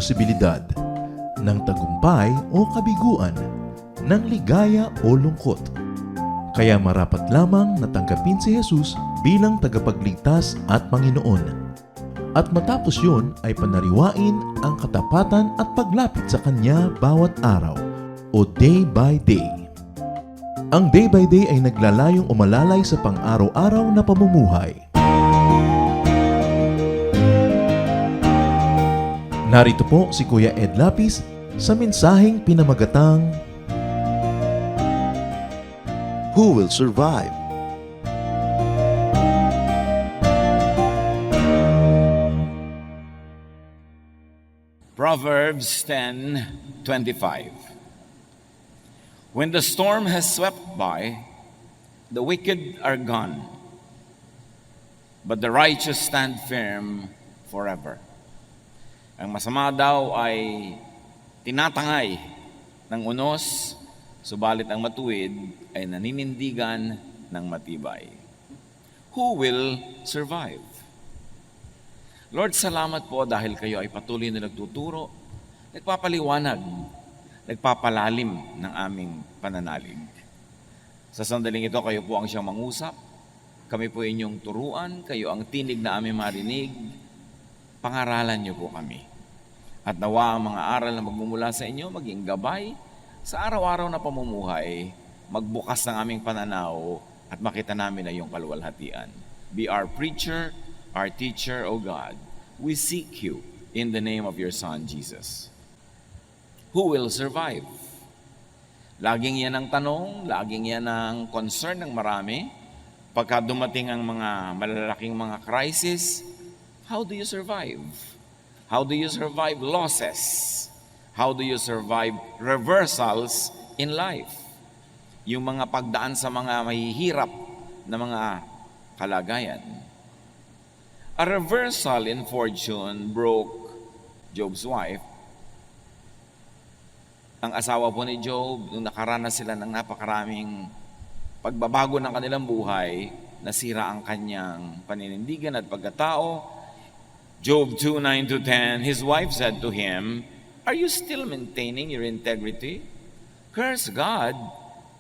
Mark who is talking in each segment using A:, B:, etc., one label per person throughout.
A: posibilidad ng tagumpay o kabiguan, ng ligaya o lungkot. Kaya marapat lamang na tanggapin si Jesus bilang tagapagligtas at Panginoon. At matapos yun ay panariwain ang katapatan at paglapit sa Kanya bawat araw o day by day. Ang day by day ay naglalayong umalalay sa pang-araw-araw na pamumuhay. Narito po si Kuya Ed Lapis sa mensaheng pinamagatang Who Will Survive?
B: Proverbs 10:25. When the storm has swept by, the wicked are gone, but the righteous stand firm forever. Ang masama daw ay tinatangay ng unos, subalit ang matuwid ay naninindigan ng matibay. Who will survive? Lord, salamat po dahil kayo ay patuloy na nagtuturo, nagpapaliwanag, nagpapalalim ng aming pananalig. Sa sandaling ito, kayo po ang siyang mangusap, kami po inyong turuan, kayo ang tinig na aming marinig, pangaralan niyo po kami. At nawa ang mga aral na magmumula sa inyo, maging gabay sa araw-araw na pamumuhay, magbukas ng aming pananaw at makita namin na iyong kaluwalhatian. Be our preacher, our teacher, O God. We seek you in the name of your Son, Jesus. Who will survive? Laging yan ang tanong, laging yan ang concern ng marami. Pagka dumating ang mga malalaking mga crisis, how do you survive? How do you survive losses? How do you survive reversals in life? Yung mga pagdaan sa mga mahihirap na mga kalagayan. A reversal in fortune broke Job's wife. Ang asawa po ni Job, nung nakaranas sila ng napakaraming pagbabago ng kanilang buhay, nasira ang kanyang paninindigan at pagkatao. Job 2:9-10, his wife said to him, "Are you still maintaining your integrity? Curse God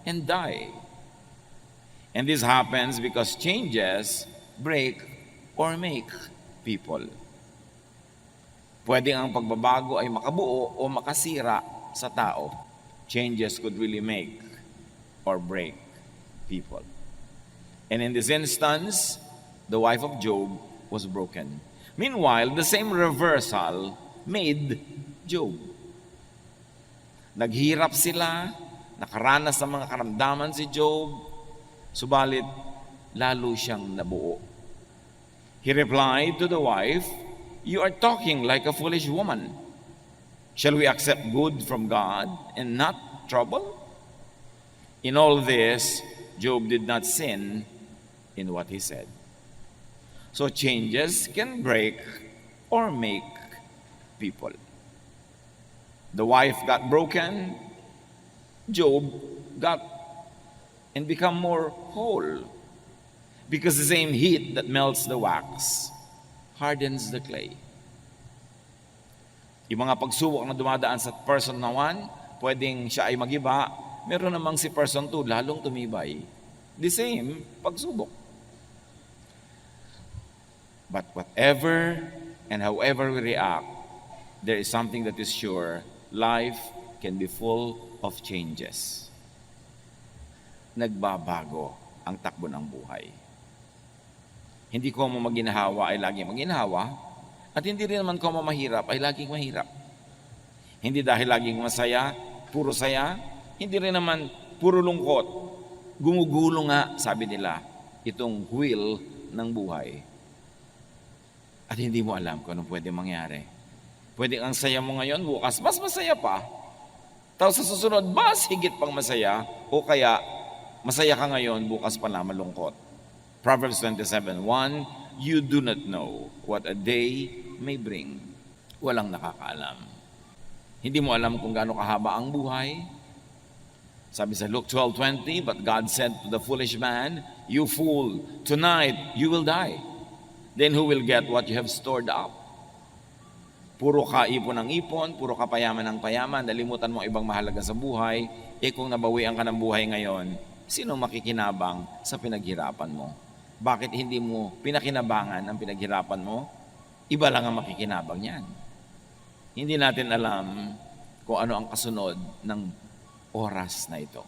B: and die." And this happens because changes break or make people. Pwedeng ang pagbabago ay makabuo o makasira sa tao. Changes could really make or break people. And in this instance, the wife of Job was broken. Meanwhile, the same reversal made Job. Naghirap sila, nakaranas ng mga karamdaman si Job, subalit lalo siyang nabuo. He replied to the wife, "You are talking like a foolish woman. Shall we accept good from God and not trouble?" In all this, Job did not sin in what he said. So changes can break or make people. The wife got broken, Job got and become more whole. Because the same heat that melts the wax hardens the clay. Yung mga pagsubok na dumadaan sa person na 1, pwedeng siya ay magiba, meron namang si person 2, lalong tumibay. The same pagsubok. But whatever and however we react, there is something that is sure. Life can be full of changes. Nagbabago ang takbo ng buhay. Hindi ko mo maginahawa ay laging maginahawa, at hindi rin naman ko mo mahirap ay laging mahirap. Hindi dahil laging masaya, puro saya, hindi rin naman puro lungkot. Gumugulo nga, sabi nila, itong wheel ng buhay. At hindi mo alam kung anong pwede mangyari. Pwede ang saya mo ngayon, bukas mas masaya pa. Tapos sa susunod, mas higit pang masaya. O kaya, masaya ka ngayon, bukas pa na malungkot. Proverbs 27:1, you do not know what a day may bring. Walang nakakaalam. Hindi mo alam kung gaano kahaba ang buhay. Sabi sa Luke 12:20, but God said to the foolish man, you fool, tonight you will die. Then who will get what you have stored up? Puro ka ipon ng ipon, puro ka payaman ng payaman, nalimutan mo ang ibang mahalaga sa buhay, kung nabawian ka ng buhay ngayon, sino makikinabang sa pinaghirapan mo? Bakit hindi mo pinakinabangan ang pinaghirapan mo? Iba lang ang makikinabang niyan. Hindi natin alam kung ano ang kasunod ng oras na ito.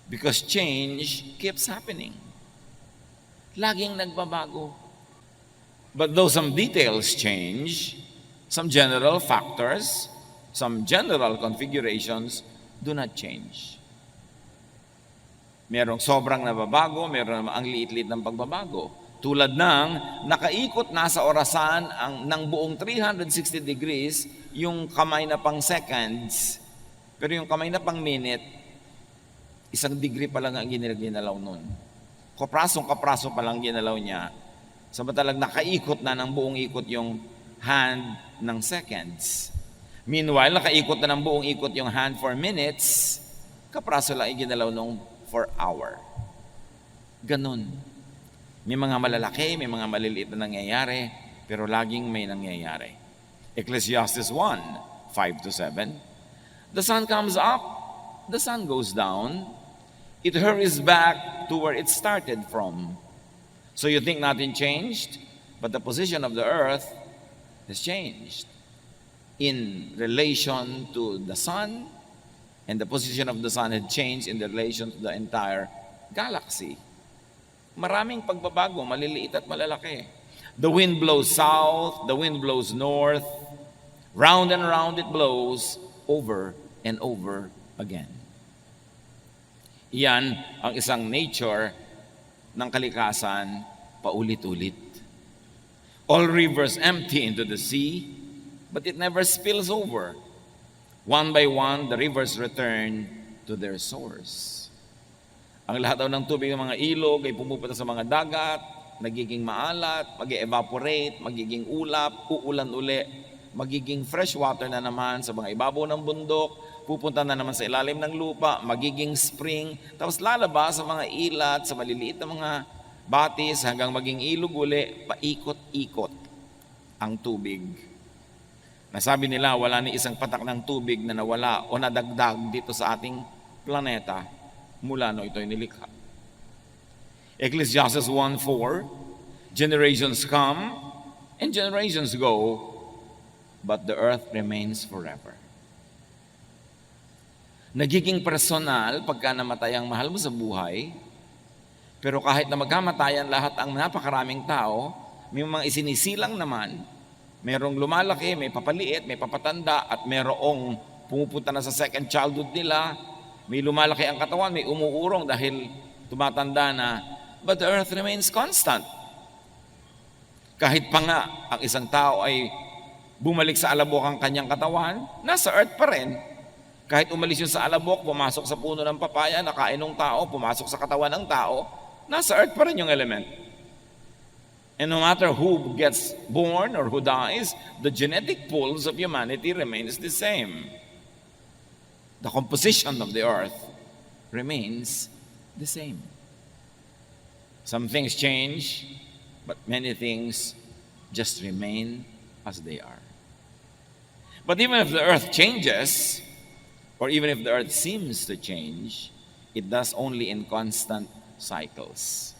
B: Because change keeps happening. Laging nagbabago. But though some details change, some general factors, some general configurations do not change. Merong sobrang nababago, meron ang liit-liit ng pagbabago. Tulad ng nakaikot na sa orasan ng buong 360 degrees yung kamay na pang seconds, pero yung kamay na pang minute, 1 degree pa lang ang ginalaw nun. Kapraso pa lang ginalaw niya. Samantalang nakaikot na ng buong ikot yung hand ng seconds. Meanwhile, nakaikot na ng buong ikot yung hand for minutes, kapraso lang iginalaw nung for hour. Ganun. May mga malalaki, may mga maliliit na nangyayari, pero laging may nangyayari. Ecclesiastes 1, 5-7. The sun comes up, the sun goes down, it hurries back to where it started from. So you think nothing changed, but the position of the earth has changed in relation to the sun, and the position of the sun had changed in relation to the entire galaxy. Maraming pagbabago, maliliit at malalaki. The wind blows south, the wind blows north, round and round it blows over and over again. Iyan ang isang nature ng kalikasan paulit-ulit. All rivers empty into the sea, but it never spills over. One by one, the rivers return to their source. Ang lahat daw ng tubig ng mga ilog ay pumupunta sa mga dagat, nagiging maalat, mag-evaporate, magiging ulap, uulan uli, magiging fresh water na naman sa mga ibabaw ng bundok, pupunta na naman sa ilalim ng lupa, magiging spring, tapos lalabas sa mga ilat, sa maliliit na mga batis, hanggang maging ilog uli, paikot-ikot ang tubig. Nasabi nila, wala ni isang patak ng tubig na nawala o nadagdag dito sa ating planeta mula no ito'y nilikha. Ecclesiastes 1:4, generations come and generations go, but the earth remains forever. Nagiging personal pagka namatay ang mahal mo sa buhay, pero kahit na magkamatayan lahat ang napakaraming tao, may mga isinisilang naman, merong lumalaki, may papaliit, may papatanda, at merong pumupunta na sa second childhood nila, may lumalaki ang katawan, may umuurong dahil tumatanda na, but the earth remains constant. Kahit pa nga ang isang tao ay bumalik sa alabok ang kanyang katawan, nasa earth pa rin. Kahit umalis yun sa alabok, pumasok sa puno ng papaya, nakain ng tao, pumasok sa katawan ng tao, nasa earth pa rin yung element. And no matter who gets born or who dies, the genetic pools of humanity remains the same. The composition of the earth remains the same. Some things change, but many things just remain as they are. But even if the earth changes, or even if the earth seems to change, it does only in constant cycles.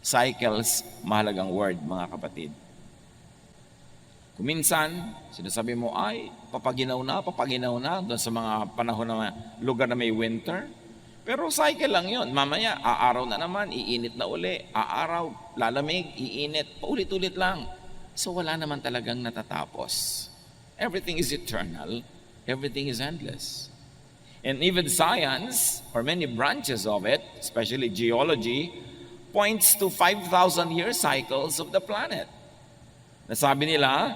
B: Cycles, mahalagang word, mga kapatid. Kuminsan, sinasabi mo, ay, papaginaw na, doon sa mga panahon na lugar na may winter. Pero cycle lang yun. Mamaya, aaraw na naman, iinit na uli. Aaraw, lalamig, iinit, paulit-ulit lang. So wala naman talagang natatapos. Everything is eternal. Everything is endless. And even science, or many branches of it, especially geology, points to 5,000-year cycles of the planet. Nasabi nila,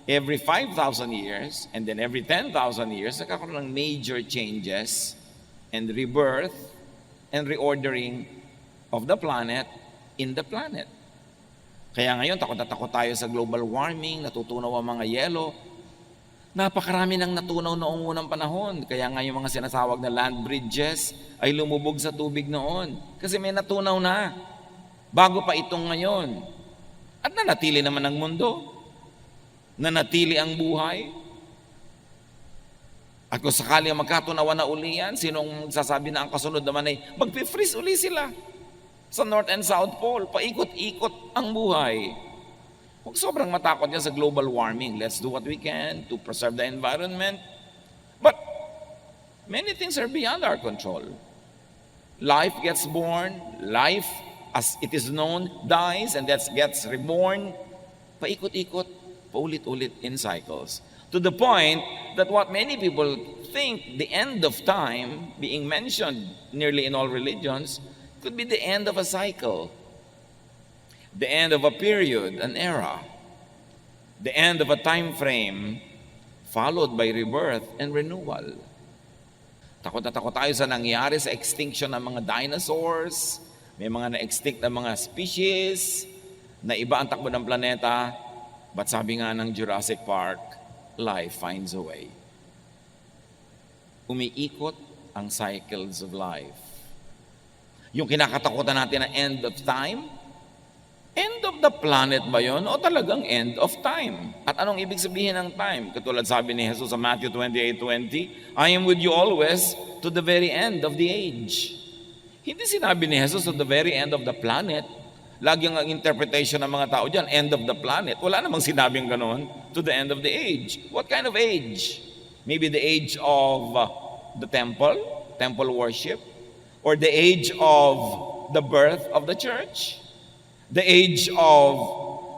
B: every 5,000 years and then every 10,000 years, nagkakaroon ng major changes and rebirth and reordering of the planet in the planet. Kaya ngayon, takot na takot tayo sa global warming, natutunaw ang mga yelo. Napakarami nang natunaw noong unang panahon. Kaya nga yung mga sinasawag na land bridges ay lumubog sa tubig noon. Kasi may natunaw na. Bago pa itong ngayon. At nanatili naman ang mundo. Nanatili ang buhay? At kung sakali magkatunawan na uli yan, sinong sasabi na ang kasunod naman ay magpi-freeze uli sila sa North and South Pole. Paikot-ikot ang buhay. Huwag sobrang matakot yan sa global warming. Let's do what we can to preserve the environment. But many things are beyond our control. Life gets born, life as it is known dies, and that gets reborn. Paikot-ikot, paulit-ulit in cycles. To the point that what many people think the end of time, being mentioned nearly in all religions, could be the end of a cycle, the end of a period, an era, the end of a time frame, followed by rebirth and renewal. Takot na takot tayo sa nangyari sa extinction ng mga dinosaurs, may mga na-extinct na mga species, na iba ang takbo ng planeta, but sabi nga ng Jurassic Park, life finds a way. Umiikot ang cycles of life. Yung kinakatakutan natin na end of time, end of the planet ba yun o talagang end of time? At anong ibig sabihin ng time? Katulad sabi ni Jesus sa Matthew 28:20, I am with you always to the very end of the age. Hindi sinabi ni Jesus to the very end of the planet. Lagi ang interpretation ng mga tao dyan, end of the planet. Wala namang sinabing ganon, to the end of the age. What kind of age? Maybe the age of the temple worship, or the age of the birth of the church, the age of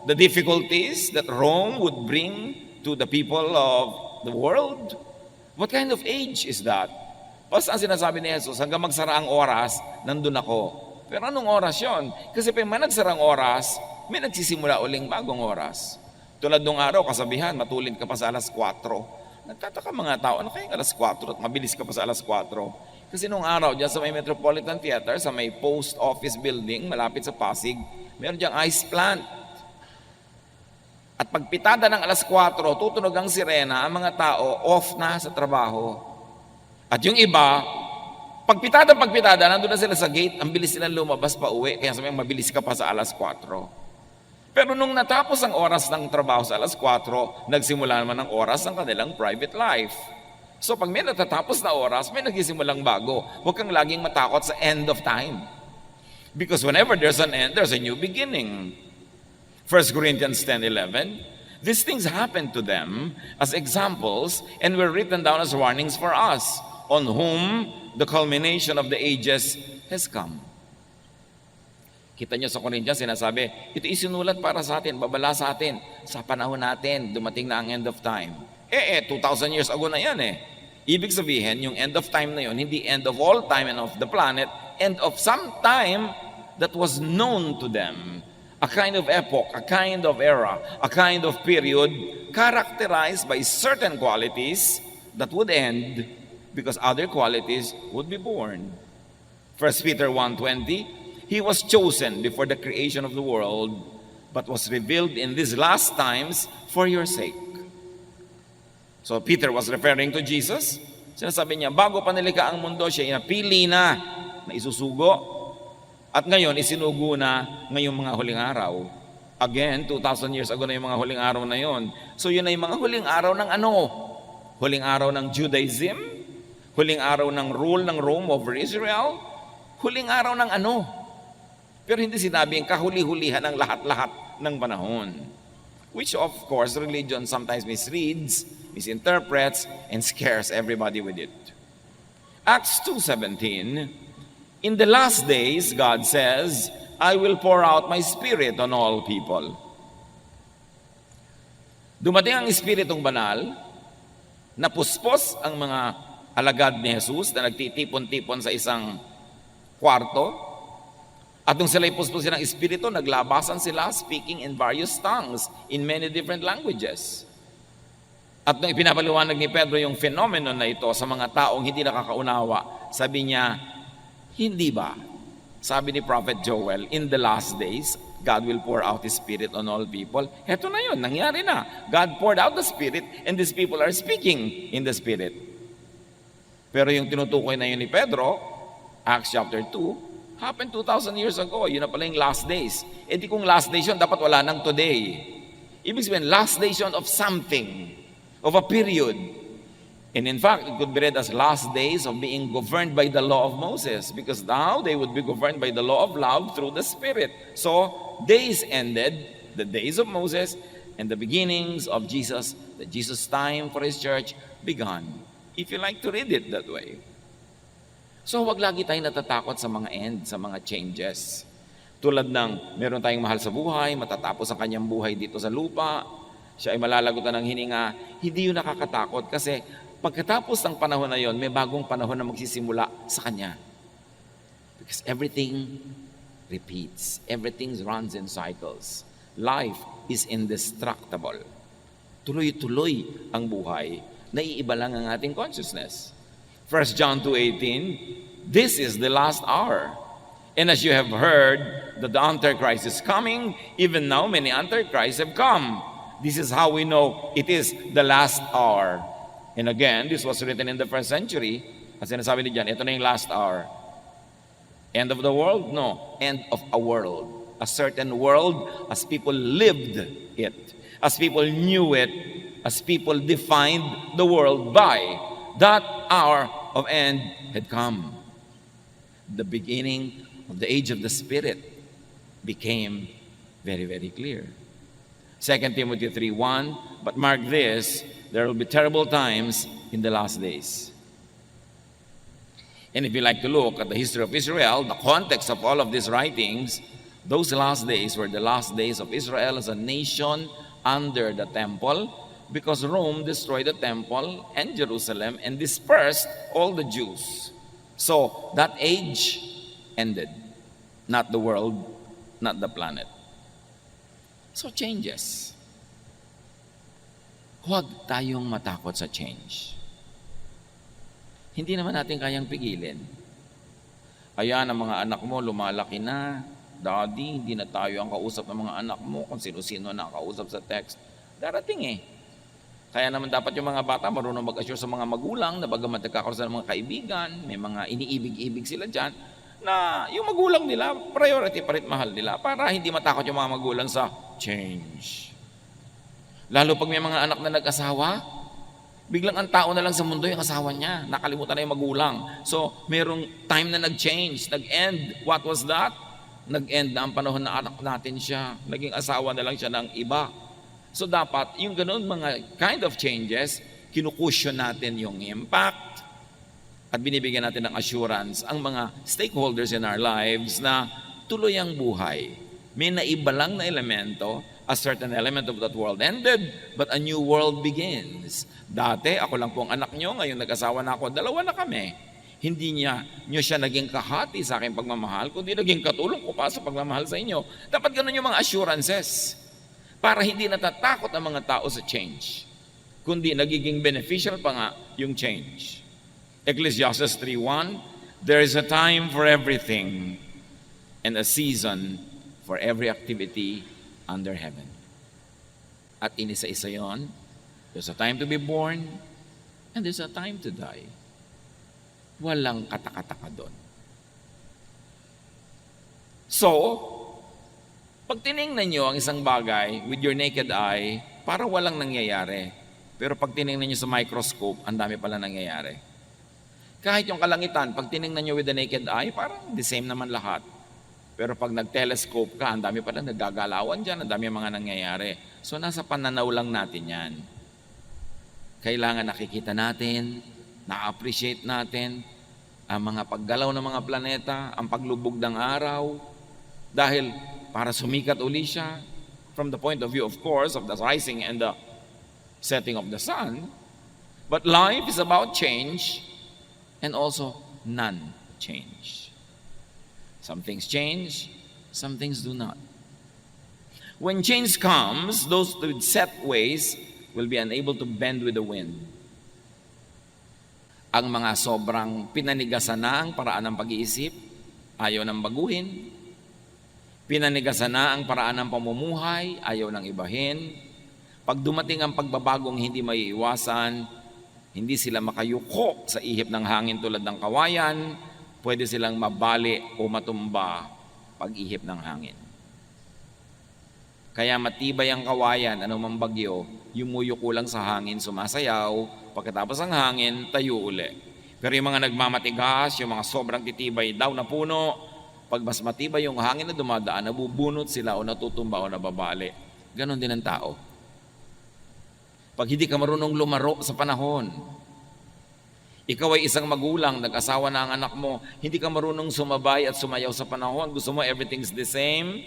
B: the difficulties that Rome would bring to the people of the world. What kind of age is that? Basta ang sinasabi ni Jesus, hanggang magsara ang oras, nandun ako. Pero anong oras yon? Kasi pag may nagsarang oras, may nagsisimula uling bagong oras. Tulad nung araw, kasabihan, matulid ka pa sa alas 4. Nagtataka mga tao, ano kayang alas 4 at mabilis ka pa sa alas 4? Kasi nung araw, dyan sa may Metropolitan Theater, sa may post office building, malapit sa Pasig, meron diyang ice plant. At pagpitada ng alas 4, tutunog ang sirena, ang mga tao off na sa trabaho. At yung iba, pagpitada, nandun na sila sa gate, ang bilis nila lumabas pa uwi, kaya sabi mabilis ka pa sa alas 4. Pero nung natapos ang oras ng trabaho sa alas 4, nagsimula naman ang oras ng kanilang private life. So pag may natatapos na oras, may nagsimulang bago. Huwag kang laging matakot sa end of time. Because whenever there's an end, there's a new beginning. 1 Corinthians 10:11, these things happened to them as examples and were written down as warnings for us, on whom the culmination of the ages has come. Kita nyo sa Corinthians, sinasabi, ito isinulat para sa atin, babala sa atin, sa panahon natin, dumating na ang end of time. 2,000 years ago na yan eh. Ibig sabihin, yung end of time na yun, hindi end of all time and of the planet, end of some time that was known to them. A kind of epoch, a kind of era, a kind of period characterized by certain qualities that would end because other qualities would be born. 1 Peter 1:20, he was chosen before the creation of the world, but was revealed in these last times for your sake. So Peter was referring to Jesus. Sinasabi niya, bago pa nilikha ang mundo, siya napili na isusugo. At ngayon, isinugo na ngayong mga huling araw. Again, 2,000 years ago na yung mga huling araw na yon. So yun ay mga huling araw ng ano? Huling araw ng Judaism? Huling araw ng rule ng Rome over Israel? Huling araw ng ano? Pero hindi sinabing kahuli-hulihan ng lahat-lahat ng panahon. Which of course, religion sometimes misreads, misinterprets, and scares everybody with it. Acts 2:17, in the last days, God says, I will pour out my Spirit on all people. Dumating ang Espiritong Banal, napuspos ang mga alagad ni Jesus na nagtitipon-tipon sa isang kwarto. At nung sila'y puspusin ng Espiritu, naglabasan sila speaking in various tongues in many different languages. At nung ipinapaliwanag ni Pedro yung phenomenon na ito sa mga taong hindi nakakaunawa, sabi niya, hindi ba? Sabi ni Prophet Joel, in the last days, God will pour out His Spirit on all people. Heto na yun, nangyari na. God poured out the Spirit and these people are speaking in the Spirit. Pero yung tinutukoy na yun ni Pedro, Acts chapter 2, happened 2,000 years ago. Yun na pala yung last days. E di kung last days yun, dapat wala nang today. Ibig sabihin, last days yun of something, of a period. And in fact, it could be read as last days of being governed by the law of Moses, because now they would be governed by the law of love through the Spirit. So, days ended, the days of Moses, and the beginnings of Jesus, the Jesus time for His church began. If you like to read it that way. So, wag lagi tayong natatakot sa mga end, sa mga changes. Tulad ng meron tayong mahal sa buhay, matatapos ang kanyang buhay dito sa lupa, siya ay malalagutan ng hininga, hindi yun nakakatakot kasi pagkatapos ng panahon na yon, may bagong panahon na magsisimula sa kanya. Because everything repeats, everything runs in cycles. Life is indestructible. Tuloy-tuloy ang buhay, naiiba lang ang ating consciousness. 1 John 2:18, this is the last hour. And as you have heard that the Antichrist is coming, even now many Antichrists have come. This is how we know it is the last hour. And again, this was written in the first century. As sinasabi ni John, ito na yung last hour. End of the world? No. End of a world. A certain world as people lived it. As people knew it. As people defined the world by. That hour of end had come. The beginning of the age of the Spirit became very, very clear. 2 Timothy 3:1, but mark this, there will be terrible times in the last days. And if you like to look at the history of Israel, the context of all of these writings, those last days were the last days of Israel as a nation under the temple, because Rome destroyed the temple and Jerusalem and dispersed all the Jews. So that age ended. Not the world, not the planet. So changes. Huwag tayong matakot sa change. Hindi naman natin kayang pigilin. Ayan, ang mga anak mo lumalaki na. Daddy, hindi na tayo ang kausap ng mga anak mo kung sino-sino na kausap sa text. Darating eh. Kaya naman dapat yung mga bata marunong mag-assure sa mga magulang na bagamat nagkakaroon sila ng mga kaibigan, may mga iniibig-ibig sila dyan, na yung magulang nila, priority pa rin mahal nila para hindi matakot yung mga magulang sa change. Lalo pag may mga anak na nag-asawa, biglang ang tao na lang sa mundo yung asawa niya. Nakalimutan na yung magulang. So, merong time na nag-change, nag-end. What was that? Nag-end na ang panahon na anak natin siya. Naging asawa na lang siya ng iba. So, dapat yung ganun mga kind of changes, kinukusyon natin yung impact at binibigyan natin ng assurance ang mga stakeholders in our lives na tuloy ang buhay. May naiba lang na elemento, a certain element of that world ended, but a new world begins. Dati, ako lang po ang anak nyo, ngayon nag-asawa na ako, dalawa na kami. Hindi nyo siya naging kahati sa aking pagmamahal, kundi naging katulong ko pa sa pagmamahal sa inyo. Dapat ganun yung mga assurances para hindi natatakot ang mga tao sa change, kundi nagiging beneficial pa nga yung change. Ecclesiastes 3:1, there is a time for everything and a season for every activity under heaven. At inisa-isa yon, there's a time to be born and there's a time to die. Walang katakataka doon. So, pag tinignan nyo ang isang bagay with your naked eye, parang walang nangyayari. Pero pag tinignan nyo sa microscope, ang dami pala nangyayari. Kahit yung kalangitan, pag tinignan nyo with the naked eye, parang the same naman lahat. Pero pag nag-telescope ka, ang dami pala nagagalawan dyan, ang dami mga nangyayari. So nasa pananaw lang natin yan. Kailangan nakikita natin, na-appreciate natin ang mga paggalaw ng mga planeta, ang paglubog ng araw, dahil para sumikat uli siya, from the point of view, of course, of the rising and the setting of the sun. But life is about change and also non-change. Some things change, some things do not. When change comes, those with set ways will be unable to bend with the wind. Ang mga sobrang pinanigasan na ang paraan ng pag-iisip, ayaw nang baguhin. Pinanigasan na ang paraan ng pamumuhay, ayaw nang ibahin. Pag dumating ang pagbabagong hindi maiiwasan, hindi sila makayuko sa ihip ng hangin tulad ng kawayan, pwede silang mabali o matumba pag ihip ng hangin. Kaya matibay ang kawayan, anumang bagyo, yumuyuko lang sa hangin, sumasayaw, pagkatapos ang hangin, tayo uli. Pero yung mga nagmamatigas, yung mga sobrang titibay daw na puno, pag mas matibay yung hangin na dumadaan, nabubunot sila o natutumba o nababali. Ganon din ang tao. Pag hindi ka marunong lumaro sa panahon, ikaw ay isang magulang, nag-asawa na ang anak mo, hindi ka marunong sumabay at sumayaw sa panahon, gusto mo everything's the same,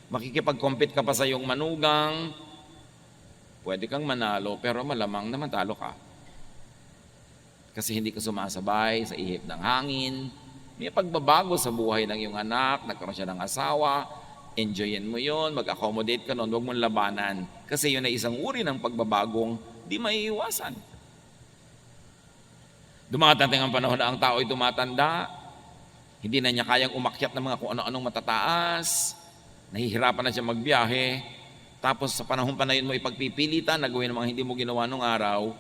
B: makikipag-compete ka pa sa iyong manugang, pwede kang manalo, pero malamang na matalo ka. Kasi hindi ka sumasabay sa ihip ng hangin, may pagbabago sa buhay ng iyong anak, nagkaroon siya ng asawa, enjoyin mo yon, mag-accommodate ka nun, huwag mong labanan. Kasi yun ay isang uri ng pagbabagong di maiiwasan. Dumadating ang panahon na ang tao ay tumatanda, hindi na niya kayang umakyat ng mga kung ano-anong matataas, nahihirapan na siya magbiyahe, tapos sa panahon pa na yun mo ipagpipilitan na gawin ang mga hindi mo ginawa nung araw,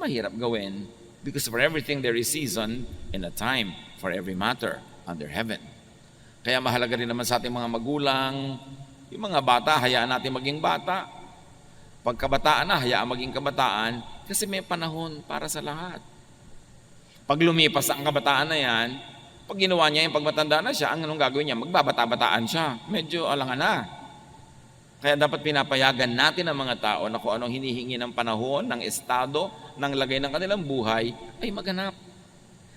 B: mahirap gawin. Because for everything there is season and a time for every matter under heaven. Kaya mahalaga rin naman sa ating mga magulang, yung mga bata, hayaan natin maging bata. Pagkabataan na, hayaan maging kabataan, kasi may panahon para sa lahat. Pag lumipas ang kabataan na yan, pag ginawa niya yung pagmatanda na siya, ang anong gagawin niya? Magbabata-bataan siya. Medyo alangan na. Kaya dapat pinapayagan natin ang mga tao na kung anong hinihingi ng panahon, ng estado, ng lagay ng kanilang buhay, ay maganap.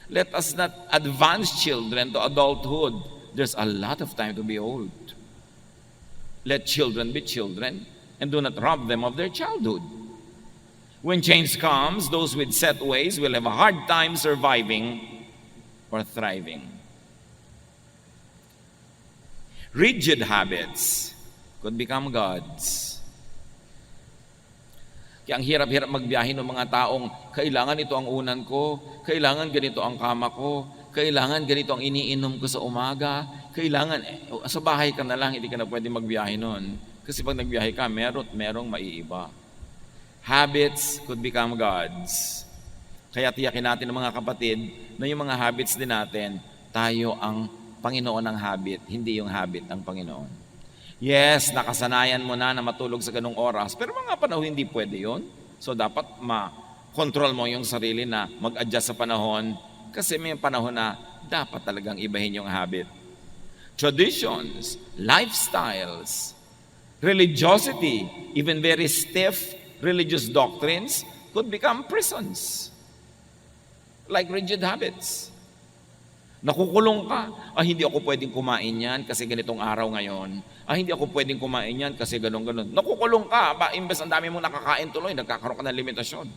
B: Let us not advance children to adulthood. There's a lot of time to be old. Let children be children and do not rob them of their childhood. When change comes, those with set ways will have a hard time surviving or thriving. Rigid habits could become gods. Kaya ang hirap-hirap magbiyahe ng mga taong kailangan ito ang unan ko, kailangan ganito ang kama ko, kailangan ganito ang iniinom ko sa umaga, kailangan, sa bahay ka na lang, hindi ka na pwede magbiyahe nun. Kasi pag nagbiyahe ka, merong maiiba. Habits could become gods. Kaya tiyakin natin ng mga kapatid na yung mga habits din natin, tayo ang Panginoon ng habit, hindi yung habit ang Panginoon. Yes, nakasanayan mo na matulog sa ganung oras, pero mga panahon hindi pwede yon. So dapat ma-control mo yung sarili na mag-adjust sa panahon kasi may panahon na dapat talagang ibahin yung habit. Traditions, lifestyles, religiosity, even very stiff religious doctrines could become prisons. Like rigid habits. Nakukulong ka. Hindi ako pwedeng kumain yan kasi ganitong araw ngayon. Hindi ako pwedeng kumain yan kasi ganon-ganon. Nakukulong ka. Imbes ang dami mong nakakain tuloy, nagkakaroon ka ng limitasyon.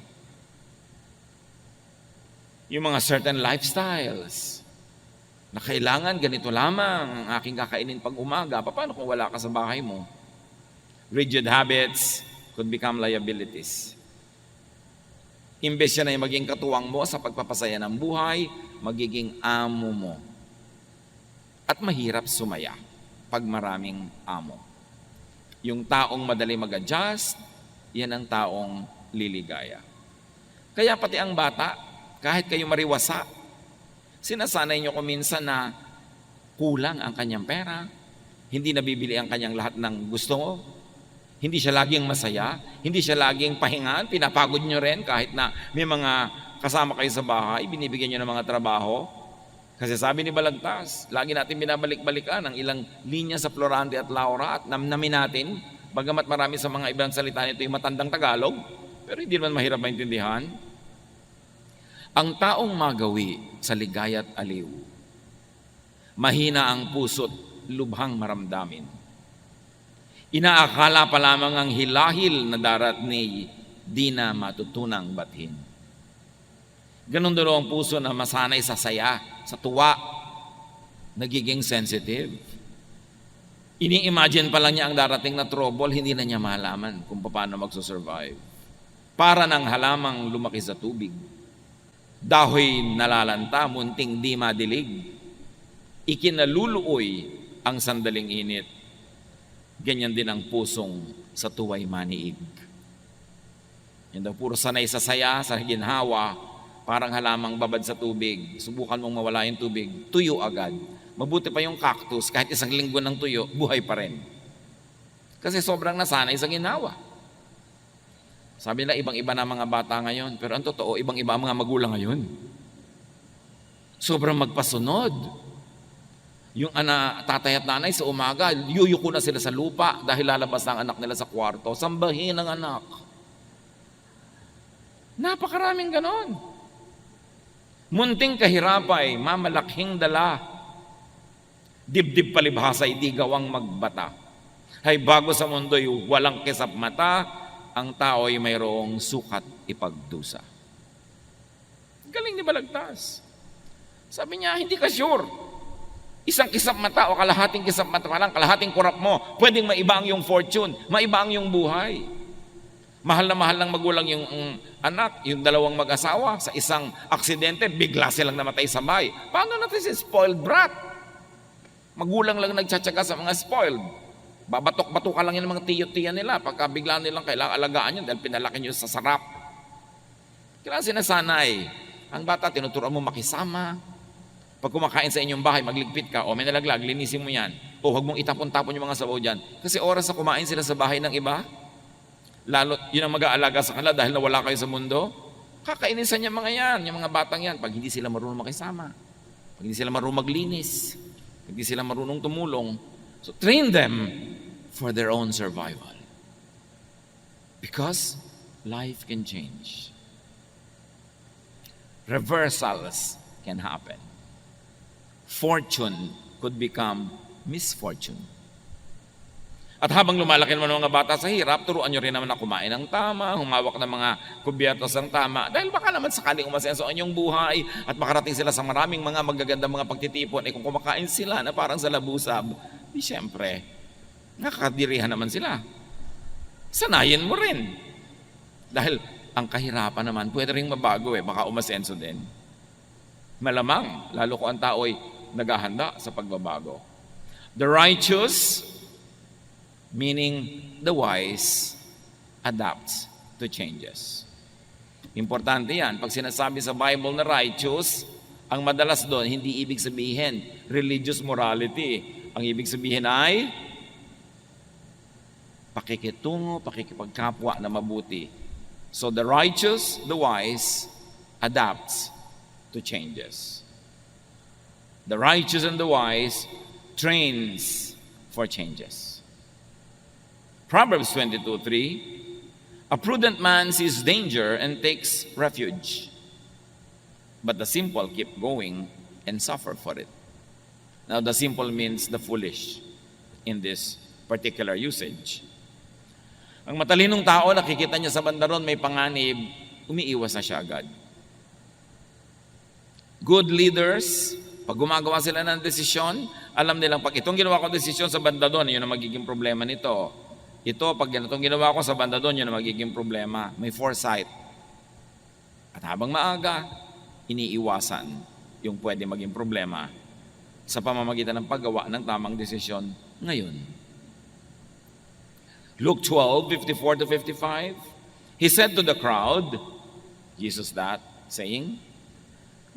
B: Yung mga certain lifestyles na kailangan ganito lamang ang aking kakainin pag umaga. Paano kung wala ka sa bahay mo? Rigid habits could become liabilities. Imbes siya na yung maging katuwang mo sa pagpapasaya ng buhay, magiging amo mo. At mahirap sumaya pag maraming amo. Yung taong madali mag-adjust, yan ang taong liligaya. Kaya pati ang bata, kahit kayo mariwasa, sinasanay nyo ko minsan na kulang ang kanyang pera, hindi nabibili ang kanyang lahat ng gusto mo, hindi siya laging masaya, hindi siya laging pahingan, pinapagod nyo rin kahit na may mga kasama kayo sa bahay, binibigyan nyo ng mga trabaho. Kasi sabi ni Balagtas, lagi natin binabalik-balikan ang ilang linya sa Florante at Laura at namnamin natin, bagamat marami sa mga ibang salita nito yung matandang Tagalog, pero hindi naman mahirap maintindihan. Ang taong magawi sa ligaya at aliw, mahina ang puso't lubhang maramdamin. Inaakala pa lamang ang hilahil na darat ni di na matutunang bathin. Ganon daw ang puso na masanay sa saya, sa tuwa, nagiging sensitive. Ini-imagine pa lang niya ang darating na trouble, hindi na niya malaman kung paano magsusurvive. Para ng halamang lumaki sa tubig. Dahoy nalalanta, munting di madilig. Ikinaluluoy ang sandaling init. Ganyan din ang pusong sa tuway maniig. Yan daw, puro sanay sa saya, sa ginhawa, parang halamang babad sa tubig. Subukan mong mawala yung tubig, tuyo agad. Mabuti pa yung cactus, kahit isang linggo ng tuyo, buhay pa rin. Kasi sobrang nasanay sa ginawa. Sabi nila, ibang-iba na mga bata ngayon. Pero ang totoo, ibang-iba ang mga magulang ngayon. Sobrang magpasunod. Yung tatay at nanay sa umaga, yuyuko na sila sa lupa dahil lalabas ang anak nila sa kwarto. Sambahin ang anak. Napakaraming ganon. Munting kahirapay, mamalaking dala. Dibdib palibhasa, di gawang magbata. Hay bago sa mundo'y walang kisap mata, ang tao'y mayroong sukat ipagdusa. Galing ni Balagtas. Sabi niya, hindi ka sure. Isang kisap mata o kalahating kisap mata pa lang, kalahating kurap mo, pwedeng maiba ang iyong fortune, maiba ang iyong buhay. Mahal na mahal ng magulang yung anak, yung dalawang mag-asawa, sa isang aksidente, bigla silang namatay sa bahay. Paano natin si spoiled brat? Magulang lang nagtsatsaga sa mga spoiled. Babatok-batukan lang yan ng mga tiyo-tiya nila pagka bigla nilang kailangan alagaan yun dahil pinalaki nyo sa sarap. Kailangan sinasanay. Ang bata, tinuturuan mo makisama. Pag kumakain sa inyong bahay, magligpit ka, o may nalaglag, linisin mo yan. O huwag mong itapon-tapon yung mga sabaw dyan. Kasi oras na kumain sila sa bahay ng iba, lalo yun ang mag-aalaga sa kanila dahil nawala kayo sa mundo, kakainisan niya mga yan, yung mga batang yan, pag hindi sila marunong makisama, pag hindi sila marunong maglinis, pag hindi sila marunong tumulong. So train them for their own survival. Because life can change. Reversals can happen. Fortune could become misfortune. At habang lumalaki naman ang mga bata sa hirap, turuan nyo rin naman na kumain ng tama, humawak ng mga kubyertos ng tama. Dahil baka naman sakaling umasenso ang inyong buhay at makarating sila sa maraming mga magagandang mga pagtitipon, kung kumakain sila na parang sa labusab, di syempre, nakakadirihan naman sila. Sanayin mo rin. Dahil ang kahirapan naman, pwede rin mabago baka umasenso din. Malamang, lalo ko ang tao'y naghahanda sa pagbabago. The righteous, meaning the wise, adapts to changes. Importante yan. Pag sinasabi sa Bible na righteous, ang madalas doon, hindi ibig sabihin religious morality. Ang ibig sabihin ay pakikitungo, pakikipagkapwa na mabuti. So the righteous, the wise, adapts to changes. The righteous and the wise trains for changes. Proverbs 22:3, a prudent man sees danger and takes refuge, but the simple keep going and suffer for it. Now, the simple means the foolish in this particular usage. Ang matalinong tao, nakikita niya sa banda ron may panganib, umiiwas na siya agad. Good leaders, pag gumagawa sila ng desisyon, alam nilang pag itong ginawa ko desisyon sa banda doon, yun ang magiging problema nito. Ito, pag itong ginawa ko sa banda doon, yun ang magiging problema. May foresight. At habang maaga, iniiwasan yung pwede maging problema sa pamamagitan ng paggawa ng tamang desisyon ngayon. Luke 12:54-55, he said to the crowd, Jesus that, saying,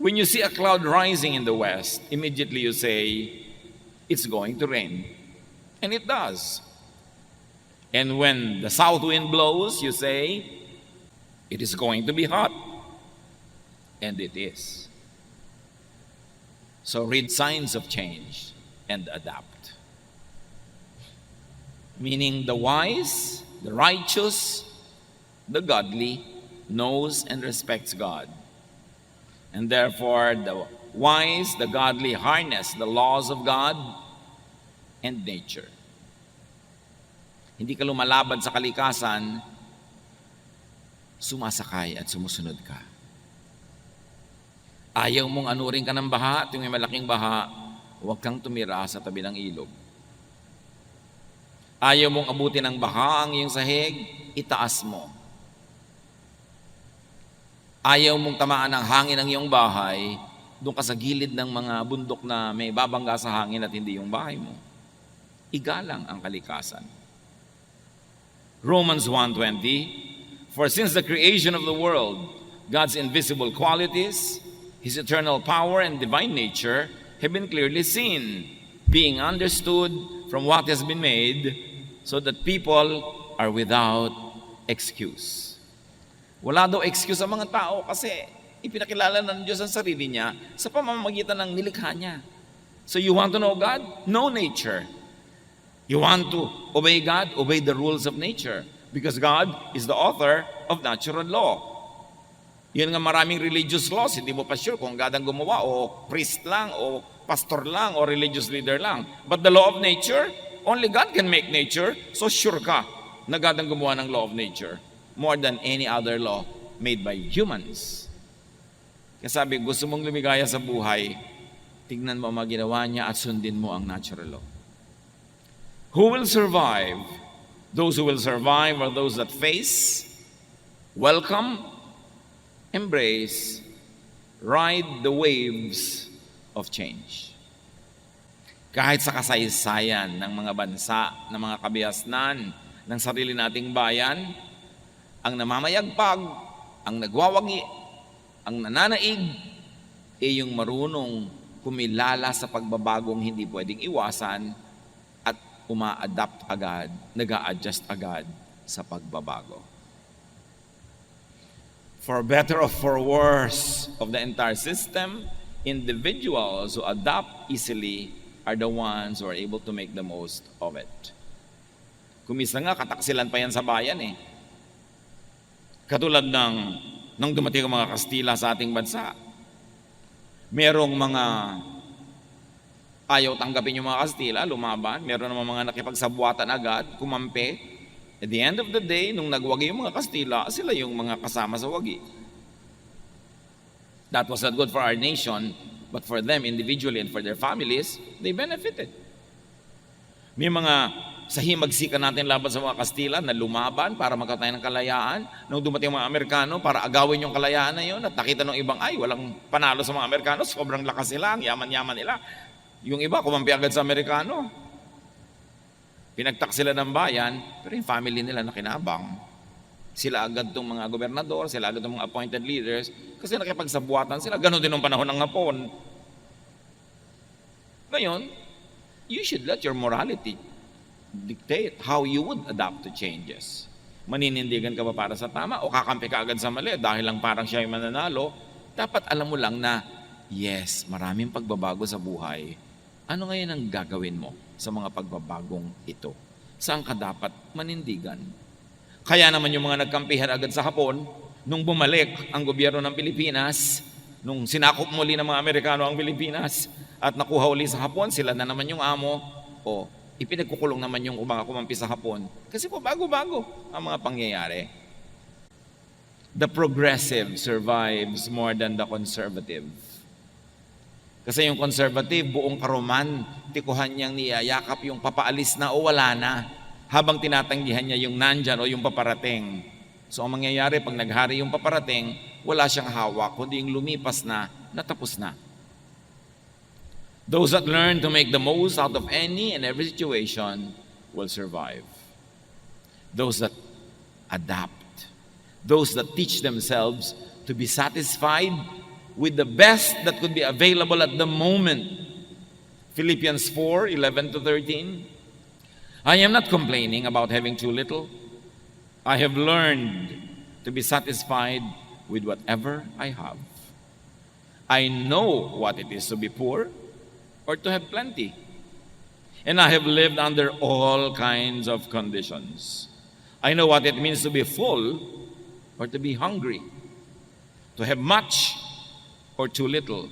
B: when you see a cloud rising in the west, immediately you say, it's going to rain. And it does. And when the south wind blows, you say, it is going to be hot. And it is. So read signs of change and adapt. Meaning the wise, the righteous, the godly knows and respects God. And therefore, the wise, the godly harness the laws of God and nature. Hindi ka lumalaban sa kalikasan, sumasakay at sumusunod ka. Ayaw mong anurin ka ng baha, at yung may malaking baha, huwag kang tumira sa tabi ng ilog. Ayaw mong abutin ng baha ang iyong sahig, itaas mo. Ayaw mong tamaan ng hangin ang iyong bahay, doon ka sa gilid ng mga bundok na may babangga sa hangin at hindi yung bahay mo. Igalang ang kalikasan. Romans 1:20, for since the creation of the world, God's invisible qualities, His eternal power and divine nature have been clearly seen, being understood from what has been made, so that people are without excuse. Wala daw excuse ang mga tao kasi ipinakilala ng Diyos ang sarili niya sa pamamagitan ng nilikha niya. So you want to know God? Know nature. You want to obey God? Obey the rules of nature. Because God is the author of natural law. Yan nga maraming religious laws, hindi mo pa sure kung God ang gumawa o priest lang o pastor lang o religious leader lang. But the law of nature, only God can make nature, so sure ka na God ang gumawa ng law of nature more than any other law made by humans. Kaya sabi, gusto mong lumigaya sa buhay, tignan mo ang mga ginawa niya at sundin mo ang natural law. Who will survive? Those who will survive are those that face, welcome, embrace, ride the waves of change. Kahit sa kasaysayan ng mga bansa, ng mga kabihasnan, ng sarili nating bayan, ang namamayagpag, ang nagwawagi, ang nananaig, ay yung marunong kumilala sa pagbabagong hindi pwedeng iwasan at uma-adapt agad, nag-a-adjust agad sa pagbabago. For better or for worse of the entire system, individuals who adapt easily are the ones who are able to make the most of it. Kumisa nga, kataksilan pa yan sa bayan eh. Katulad nang dumating ang mga Kastila sa ating bansa. Merong mga ayaw tanggapin yung mga Kastila, lumaban. Meron naman mga nakipagsabuatan agad, kumampi. At the end of the day, nung nagwagi yung mga Kastila, sila yung mga kasama sa wagi. That was not good for our nation, but for them individually and for their families, they benefited. May mga sahimagsikan natin laban sa mga Kastila na lumaban para magkatayo ng kalayaan. Nung dumating ang mga Amerikano para agawin yung kalayaan na yun at nakita ng ibang, ay, walang panalo sa mga Amerikano, sobrang lakas nila, ang yaman-yaman nila. Yung iba, kumampi agad sa Amerikano. Pinagtak sila ng bayan, pero yung family nila nakinabang. Sila agad itong mga gobernador, sila agad itong mga appointed leaders, kasi nakipagsabuatan sila. Ganon din ng panahon ng Hapon. Ngayon, you should let your morality dictate how you would adapt to changes. Maninindigan ka ba para sa tama o kakampi ka agad sa mali dahil lang parang siya yung mananalo? Dapat alam mo lang na, yes, maraming pagbabago sa buhay. Ano ngayon ang gagawin mo sa mga pagbabagong ito? Saan ka dapat manindigan? Kaya naman yung mga nagkampihan agad sa Hapon, nung bumalik ang gobyerno ng Pilipinas, nung sinakop muli ng mga Amerikano ang Pilipinas at nakuha uli sa Hapon, sila na naman yung amo, o ipinagkukulong naman yung mga kumampi sa Hapon. Kasi po bago-bago ang mga pangyayari. The progressive survives more than the conservative. Kasi yung conservative, buong karuman, tikuhan niyang niyayakap yung papaalis na o wala na, habang tinatanggihan niya yung nandyan o yung paparating. So ang mangyayari, pag naghari yung paparating, wala siyang hawak, kundi yung lumipas na, natapos na. Those that learn to make the most out of any and every situation will survive. Those that adapt, those that teach themselves to be satisfied with the best that could be available at the moment. Philippians 4:11-13. I am not complaining about having too little. I have learned to be satisfied with whatever I have. I know what it is to be poor or to have plenty. And I have lived under all kinds of conditions. I know what it means to be full or to be hungry, to have much or too little.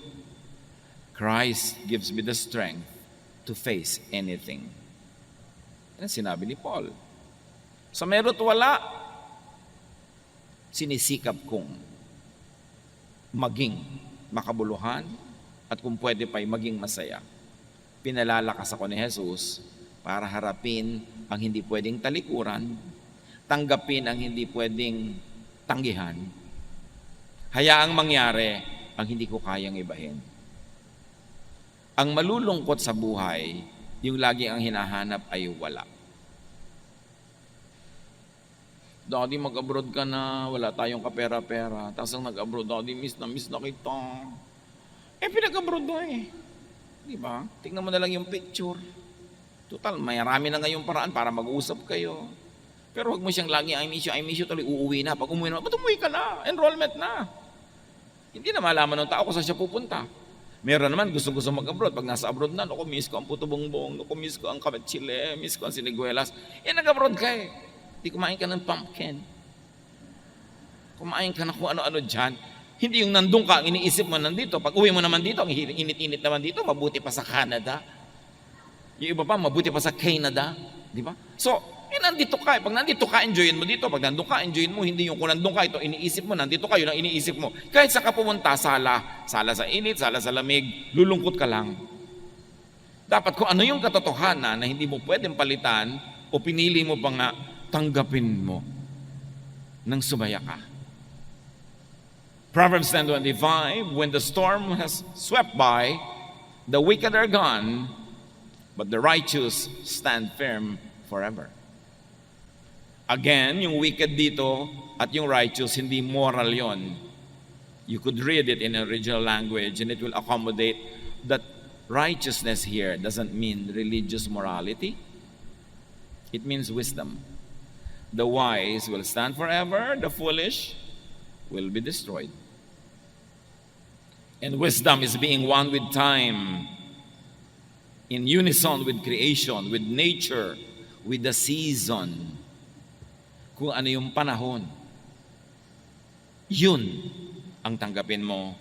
B: Christ gives me the strength to face anything. Yan sinabi ni Paul. Sa meron at wala, sinisikap kong maging makabuluhan at kung pwede pa'y maging masaya. Pinalalakas ako ni Jesus para harapin ang hindi pwedeng talikuran, tanggapin ang hindi pwedeng tanggihan, hayaang mangyari ang hindi ko kayang ibahin. Ang malulungkot sa buhay, yung lagi ang hinahanap ay wala. Daddy, mag-abroad ka na, wala tayong kapera-pera. Tapos ang nag-abroad, Daddy, miss na kita. Pinag-abroad na eh. Di ba? Tingnan mo na lang yung picture. Total, marami na ngayong paraan para mag-usap kayo. Pero huwag mo siyang lagi, I miss you, tuloy uuwi na. Pag umuwi na, ba't umuwi ka na? Enrollment na. Hindi na malaman ng tao kung saan siya pupunta. Meron naman gusto mag-abroad. Pag nasa abroad na, naku, miss ko ang puto bongbong, naku, miss ko ang kamet chile, miss ko ang siniguelas. Nag-abroad ka eh. Di kumain ka ng pumpkin. Kumain ka na kung ano-ano dyan. Hindi yung nandun ka, ang iniisip mo nandito. Pag uwi mo naman dito, ang init-init naman dito, mabuti pa sa Canada. Yung iba pa, mabuti pa sa Canada. Di ba? So, nandito ka. Pag nandito ka, enjoyin mo dito. Pag nandun ka, enjoyin mo. Hindi yung kung nandun ka, ito iniisip mo, nandito ka, yun ang iniisip mo. Kahit sa ka pumunta, sala sa init, sala sa lamig, lulungkot ka lang. Dapat kung ano yung katotohanan na hindi mo pwedeng palitan o pinili mo pa nga, tanggapin mo nang sumaya ka. Proverbs 10:25, when the storm has swept by, the wicked are gone, but the righteous stand firm forever. Again, yung wicked dito at yung righteous, hindi moral yon. You could read it in original language and it will accommodate that righteousness here doesn't mean religious morality. It means wisdom. The wise will stand forever, the foolish will be destroyed. And wisdom is being one with time, in unison with creation, with nature, with the season. Kung ano yung panahon, yun ang tanggapin mo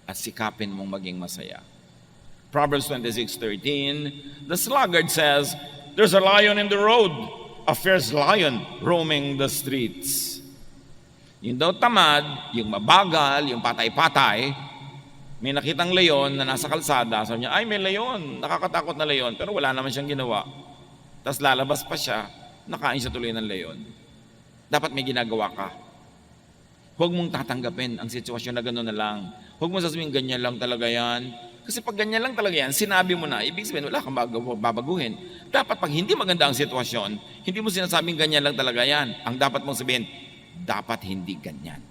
B: at sikapin mong maging masaya. Proverbs 26:13, the sluggard says, there's a lion in the road, a fierce lion roaming the streets. Yung daw tamad, yung mabagal, yung patay-patay, may nakitang leon na nasa kalsada, sabi niya, ay may leon, nakakatakot na leon, pero wala naman siyang ginawa. Tapos lalabas pa siya, nakain siya tuloy ng leon. Dapat may ginagawa ka. Huwag mong tatanggapin ang sitwasyon na gano'n na lang. Huwag mo sasabihin, ganyan lang talaga yan. Kasi pag ganyan lang talaga yan, sinabi mo na, ibig sabihin, wala kang babaguhin. Dapat pag hindi maganda ang sitwasyon, hindi mo sinasabing ganyan lang talaga yan. Ang dapat mong sabihin, dapat hindi ganyan.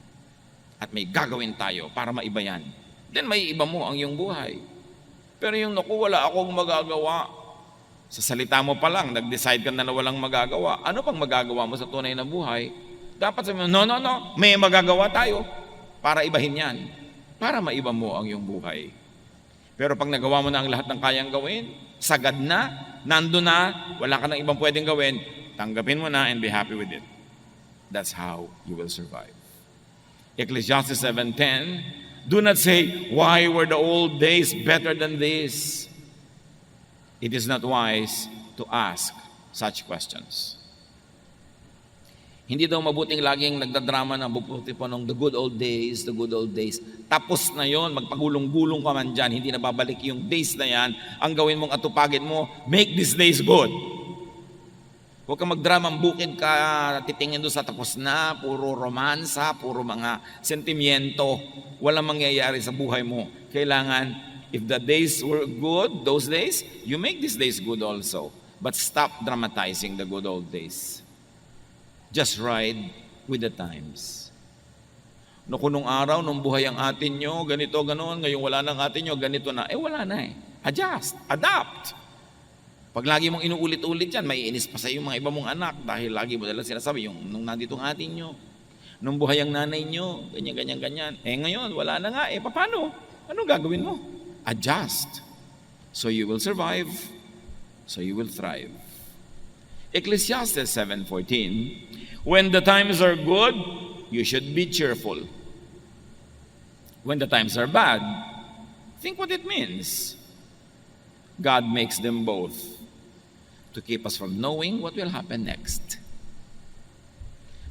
B: At may gagawin tayo para maiba yan. Then may iba mo ang iyong buhay. Pero yung naku, wala akong magagawa. Sa salita mo pa lang, nag-decide ka na walang magagawa. Ano pang magagawa mo sa tunay na buhay? Dapat sabihin mo, no, may magagawa tayo para ibahin yan. Para maiba mo ang iyong buhay. Pero pag nagawa mo na ang lahat ng kayang gawin, sagad na, nando na, wala ka nang ibang pwedeng gawin, tanggapin mo na and be happy with it. That's how you will survive. Ecclesiastes 7:10, do not say, why were the old days better than this? It is not wise to ask such questions. Hindi daw mabuting laging nagdadrama na buputi po nung the good old days, the good old days. Tapos na yon, magpagulong-gulong ka man dyan, hindi na babalik yung days na yan. Ang gawin mong atupagin mo, make these days good. Huwag kang magdramang bukid ka, titingin doon sa tapos na, puro romansa, puro mga sentimiento. Walang mangyayari sa buhay mo. Kailangan, if the days were good, those days, you make these days good also. But stop dramatizing the good old days. Just ride with the times. No, kung nung araw, nung buhay ang atin nyo, ganito, ganoon, ngayong wala nang atin nyo, ganito na. Wala na eh. Adjust, adapt. Pag lagi mong inuulit-ulit yan, maiinis pa sa iyo mga iba mong anak dahil lagi mo dala sinasabi, yung nung nandito ang atin nyo, nung buhay ang nanay nyo, ganyan. Ngayon, wala na nga. Paano? Anong gagawin mo? Adjust. So you will survive. So you will thrive. Ecclesiastes 7:14, when the times are good, you should be cheerful. When the times are bad, think what it means. God makes them both to keep us from knowing what will happen next.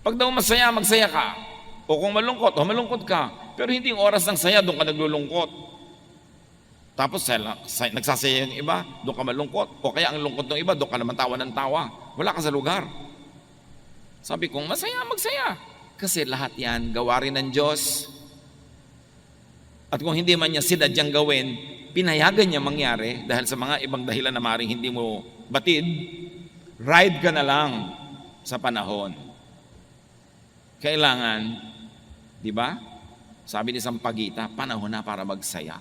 B: Pag daw masaya, magsaya ka. O kung malungkot ka. Pero hindi yung oras ng saya, doon ka naglulungkot. Tapos nagsasaya yung iba, doon ka malungkot. O kaya ang lungkot ng iba, doon ka naman tawa ng tawa. Wala ka sa lugar. Sabi kong, masaya, magsaya. Kasi lahat yan, gawa rin ng Diyos. At kung hindi man niya sinadyang gawin, pinayagan niya mangyari dahil sa mga ibang dahilan na maring hindi mo batid, ride ka na lang sa panahon. Kailangan, di ba? Sabi ni Sampaguita, panahon na para magsaya.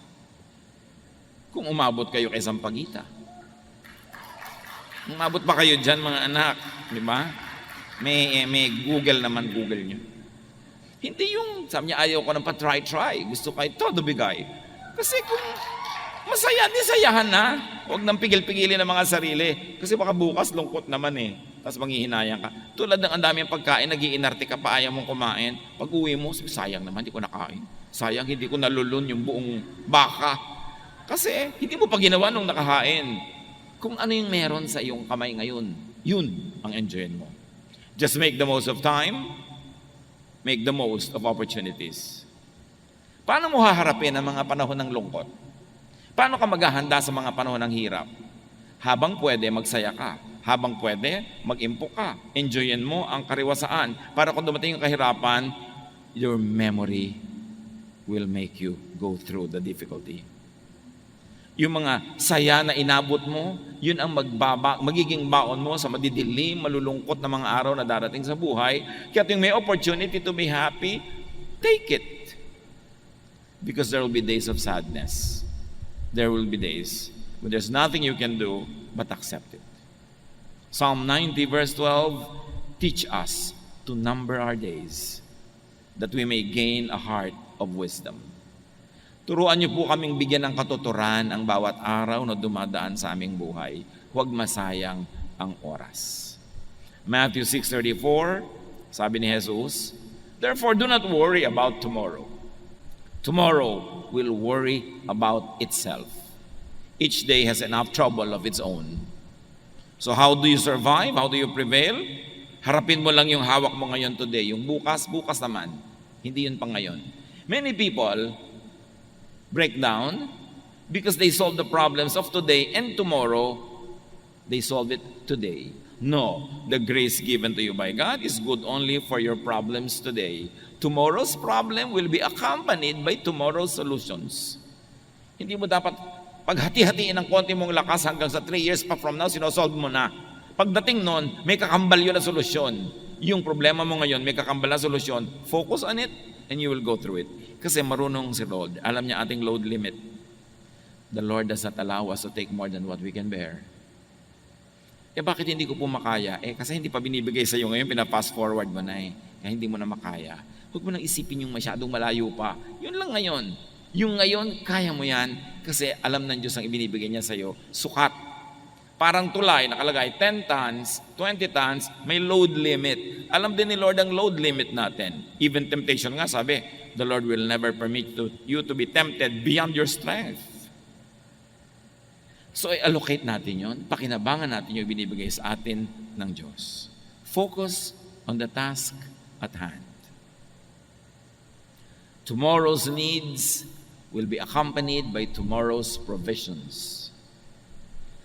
B: Kung umabot kayo kay Sampaguita. Umabot pa kayo dyan, mga anak. Di ba? May Google naman, Google nyo. Hindi yung, sabi niya, ayaw ko ng pa-try. Gusto kayo, todo bigay. Kasi kung masaya, di sayahan na. Huwag nang pigil-pigilin ng mga sarili. Kasi baka bukas, lungkot naman eh. Tapos manghihinayang ka. Tulad ng ang daming pagkain, nag-iinarte ka pa, ayaw mong kumain. Pag uwi mo, sabi, sayang naman, hindi ko nakain. Sayang, hindi ko nalulun yung buong baka. Kasi hindi mo pa ginawa nung nakahain. Kung ano yung meron sa iyong kamay ngayon, yun ang enjoyin mo. Just make the most of time, make the most of opportunities. Paano mo haharapin ang mga panahon ng lungkot? Paano ka maghahanda sa mga panahon ng hirap? Habang pwede, magsaya ka. Habang pwede, mag-impok ka. Enjoyin mo ang kariwasaan. Para kung dumating yung kahirapan, your memory will make you go through the difficulty. Yung mga saya na inabot mo, yun ang magiging baon mo sa madidilim, malulungkot na mga araw na darating sa buhay. Kaya yung may opportunity to be happy, take it. Because there will be days of sadness. There will be days when there's nothing you can do but accept it. Psalm 90 verse 12, teach us to number our days, that we may gain a heart of wisdom. Turuan niyo po kaming bigyan ng katuturan ang bawat araw na dumadaan sa aming buhay. Huwag masayang ang oras. Matthew 6:34, sabi ni Jesus, therefore do not worry about tomorrow. Tomorrow will worry about itself. Each day has enough trouble of its own. So how do you survive? How do you prevail? Harapin mo lang yung hawak mo ngayon today. Yung bukas naman. Hindi yun pang ngayon. Many people break down because they solve the problems of today, and tomorrow they solve it today. No, the grace given to you by God is good only for your problems today. Tomorrow's problem will be accompanied by tomorrow's solutions. Hindi mo dapat paghati-hatiin ng konti mong lakas hanggang sa 3 years pa from now, sinosolve mo na. Pagdating nun, may kakambal yun na solusyon. Yung problema mo ngayon, may kakambal na solusyon. Focus on it and you will go through it. Kasi marunong si Lord. Alam niya ating load limit. The Lord does not allow us to take more than what we can bear. Bakit hindi ko po makaya? Kasi hindi pa binibigay sa iyo ngayon, pina-fast forward mo na Kaya hindi mo na makaya. Huwag mo nang isipin yung masyadong malayo pa. Yun lang ngayon. Yung ngayon, kaya mo yan kasi alam ng Diyos ang ibinibigay niya sa iyo. Sukat. Parang tulay, nakalagay 10 tons, 20 tons, may load limit. Alam din ni Lord ang load limit natin. Even temptation nga, sabi, the Lord will never permit you to be tempted beyond your strength. So, allocate natin yon, pakinabangan natin yung binibigay sa atin ng Diyos. Focus on the task at hand. Tomorrow's needs will be accompanied by tomorrow's provisions.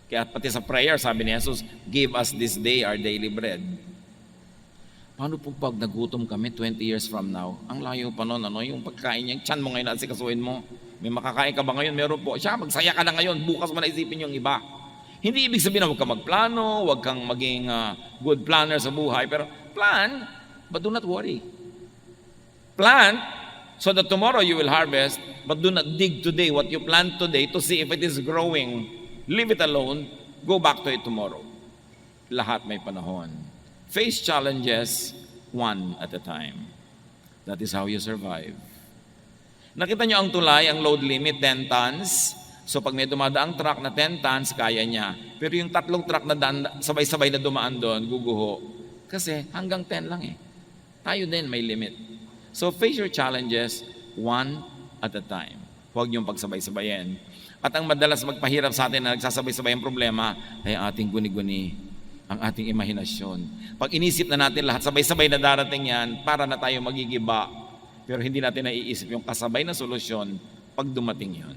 B: Kaya pati sa prayer, sabi ni Jesus, give us this day our daily bread. Paano po pag nagutom kami 20 years from now? Ang layo pa nun, yung pagkain niya, tiyan mo ngayon at sikasuhin mo. May makakain ka ba ngayon? Meron po. Siya, magsaya ka na ngayon. Bukas mo na isipin yung iba. Hindi ibig sabihin na huwag kang magplano, huwag kang maging good planner sa buhay. Pero plan, but do not worry. Plant so that tomorrow you will harvest, but do not dig today what you plant today to see if it is growing. Leave it alone. Go back to it tomorrow. Lahat may panahon. Face challenges one at a time. That is how you survive. Nakita nyo ang tulay, ang load limit, 10 tons. So pag may dumadaang truck na 10 tons, kaya niya. Pero yung 3 truck na sabay-sabay na dumaan doon, guguho. Kasi hanggang 10 lang Tayo din may limit. So face your challenges one at a time. Huwag niyong pagsabay-sabayin. At ang madalas magpahirap sa atin na nagsasabay-sabay ang problema ay ating guni-guni, ang ating imahinasyon. Pag inisip na natin lahat, sabay-sabay na darating yan, para na tayo magigiba. Pero hindi natin naiisip yung kasabay na solusyon pag dumating yun.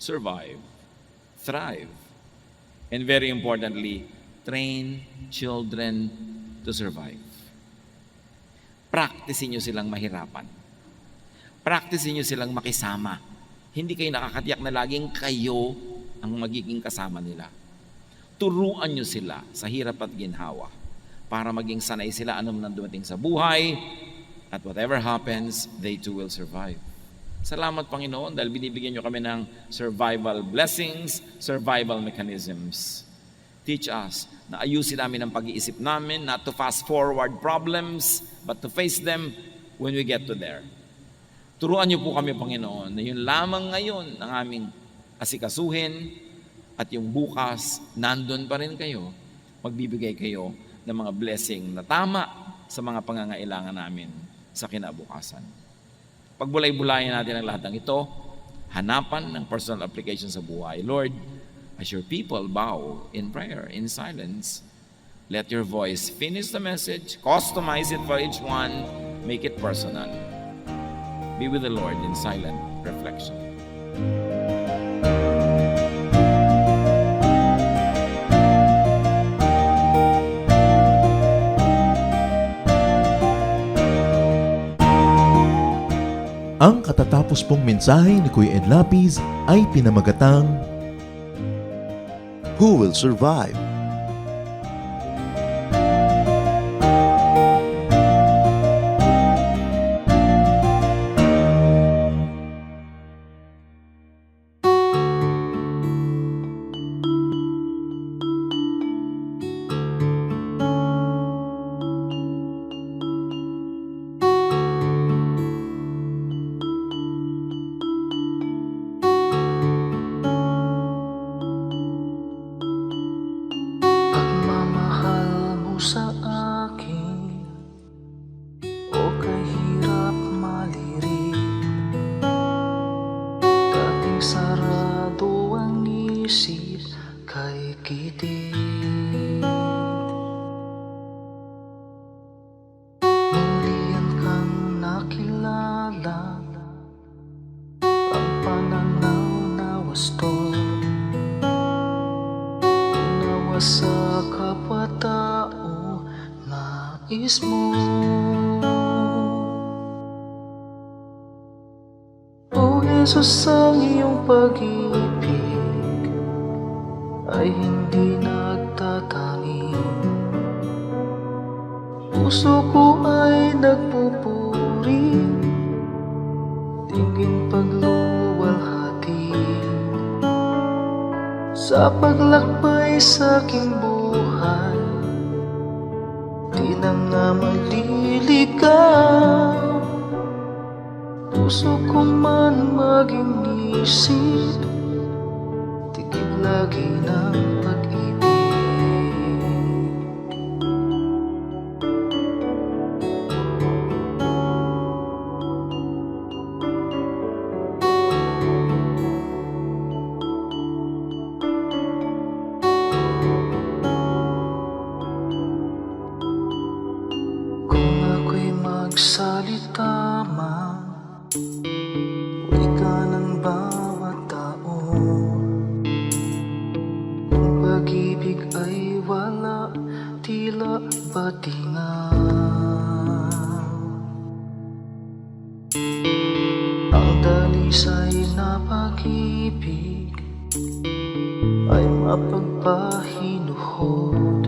B: Survive. Thrive. And very importantly, train children to survive. Practicein nyo silang mahirapan. Practicein nyo silang makisama. Hindi kayo nakakatiyak na laging kayo ang magiging kasama nila. Turuan nyo sila sa hirap at ginhawa para maging sanay sila anong nang dumating sa buhay. At whatever happens, they too will survive. Salamat, Panginoon, dahil binibigyan nyo kami ng survival blessings, survival mechanisms. Teach us na ayusin namin ang pag-iisip namin, not to fast forward problems, but to face them when we get to there. Turuan niyo po kami, Panginoon, na yun lamang ngayon ang aming asikasuhin at yung bukas, nandun pa rin kayo, magbibigay kayo ng mga blessing na tama sa mga pangangailangan namin sa kinabukasan. Pagbulay-bulayan natin ang lahat ng ito, hanapan ng personal application sa buhay. Lord, as your people bow in prayer, in silence, let your voice finish the message, customize it for each one, make it personal. Be with the Lord in silent reflection.
A: Ang katatapos pong mensahe ni Kuya Ed Lapiz ay pinamagatang
C: Who will survive?
D: Pagmamahal mo sa akin, o kahirap malirik. Dating sarado ang isip kay kitig. Mulian kang nakilala, ang pananaw na wasto. Unawa sa kapwa-tao, nais mo. O Jesus, ang iyong pag-ibig ay hindi nagtatangi. Puso ko ay nagpupuri, tingin pagluwalhati. Sa paglakbay sa aking buhay, di na nga maliligaw. Puso ko man maging isip, tigib lagi ng pag-ibig. Kung ako'y magsalita man, wika ng bawat tao. Kung pag-ibig ay wala, tila batingaw. Ang dalisay na pag-ibig ay mapagpahinuhod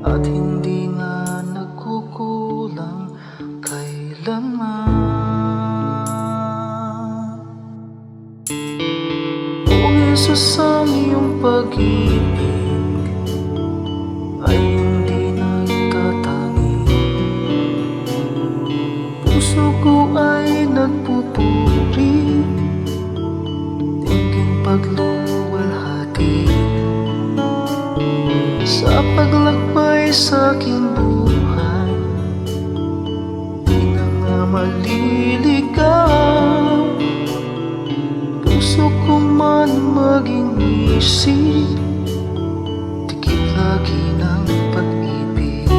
D: at hindi na nagkukulang kailanman. O Jesus, ang iyong pag-ibig ay hindi nagtatangi. Puso ko ay nagpupuri, tingin pagluwalhati. Sa paglakbay sa aking buhay, di na nga maliligaw. Puso ko man maging isip, tikip lagi ng pag-ibig.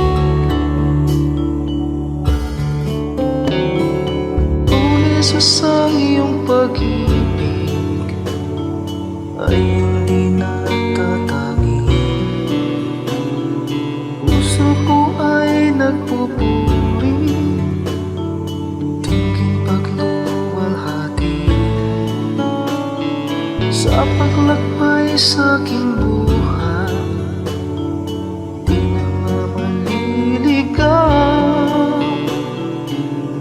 D: O Jesus, ang iyong pag-ibig ay hindi nagtatangi. Puso ko ay nagpupuri, tingin pagluwalhati. Sa paglakbay sa aking buhay, di na nga maliligaw.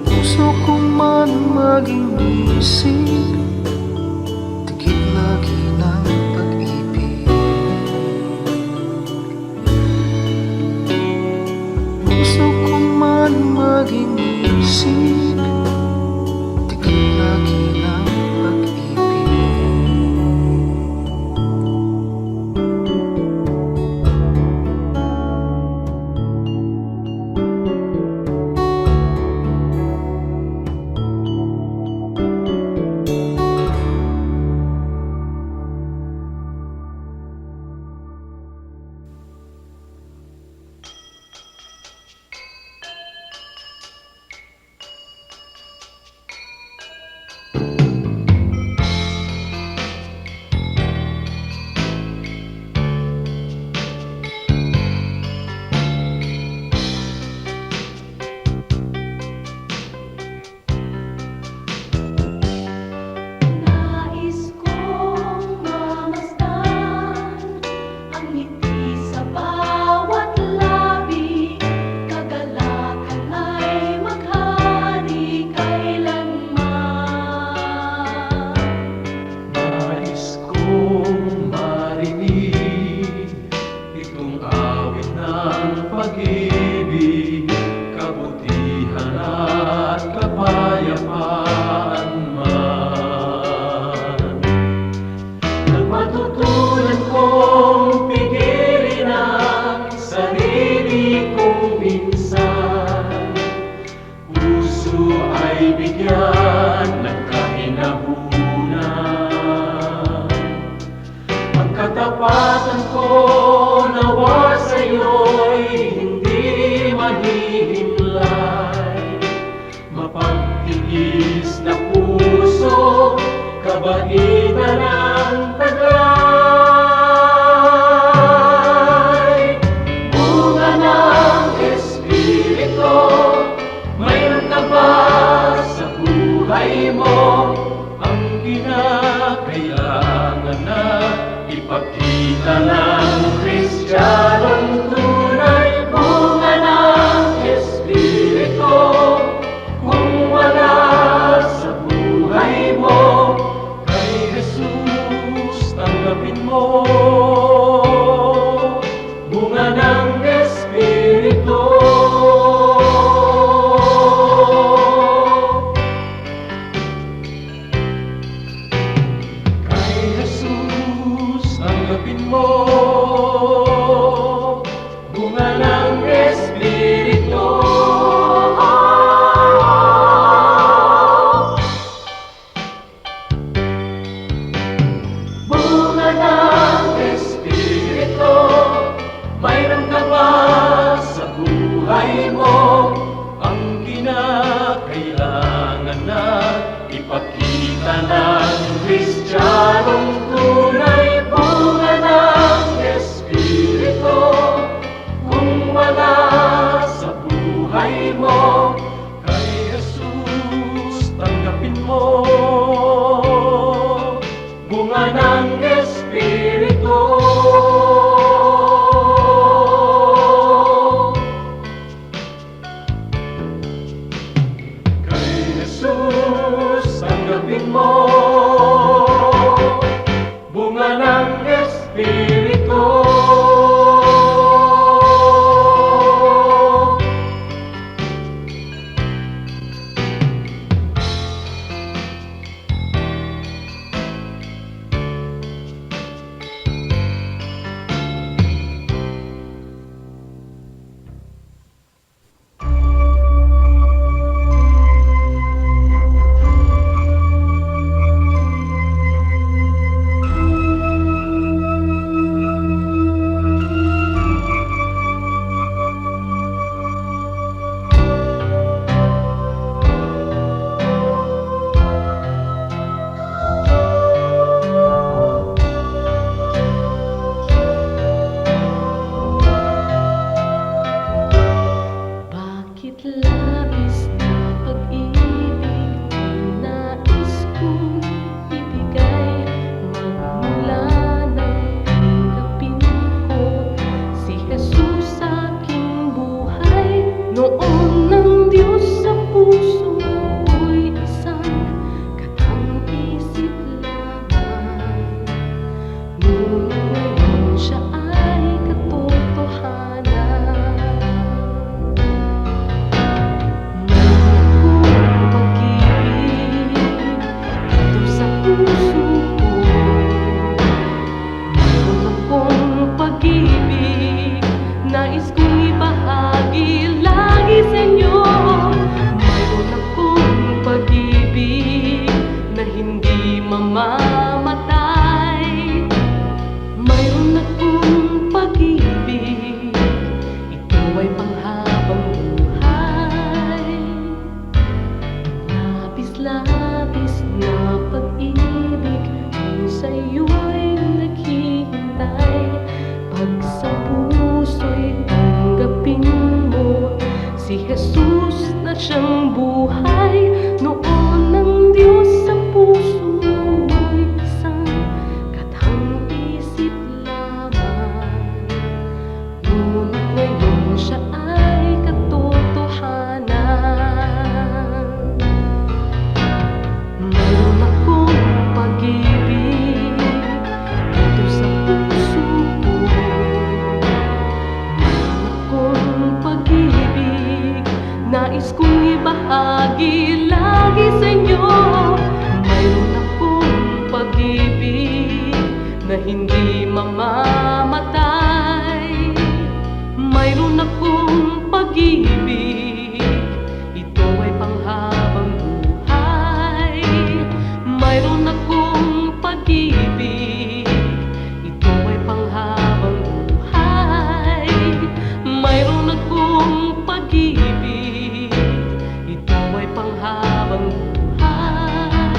D: Puso ko man maging isip, tikip lagi ng pag-ibig.
C: pagitan ng taglay. Bunga ng Espiritu, mayroon ka ba sa buhay mo? Ang kinakailangan na ipakita ng Kristiyanong tunay. Bunga ng Espiritu, kung wala sa buhay mo, kay Jesus tanggapin mo. Bunga ng Espiritu. Kay Jesus tanggapin mo. Bunga ng Espiritu. Bunga ng Espiritu, mayroon ka ba sa buhay mo? Ang kinakailangan na ipakita ng Kristiyanong tunay. Bunga ng Espiritu, kung wala sa buhay mo, kay Jesus tanggapin mo. Bunga ng Espiritu. Kay Jesus tanggapin mo. Bunga ng Espiritu.
E: Bakit labis na pag-ibig ang nais kong ibigay? Magmula ng tanggapin ko si Jesus sa aking buhay. Noon ng Diyos sa puso ko'y isang katang-isip lamang. Ngunit ngayon siya ay katotohanan. Nais kong ibahagi lagi sa inyo. Mayroon akong pag-ibig na hindi mamamatay. Mayroon akong pag-ibig, ito ay panghabang buhay. Labis-labis na pag-ibig ang sa'yo'y naghihintay. Pag sa puso'y tanggapin mo si Jesus na siyang buhay. Noon ng Diyos sa puso'y isang katang-isip lamang. Ngunit ngayon siya ay katotohanan. Mayroon akong pag-ibig dito sa puso ko. Mayroon akong pag-ibig, nais kong ibahagi lagi sa inyo. Mayroon akong pag-ibig na hindi mamamatay. Mayroon akong pag-ibig, ito ay panghabang buhay. Mayroon akong pag-ibig, ito ay panghabang buhay. Mayroon akong pag-ibig, ito ay panghabang buhay.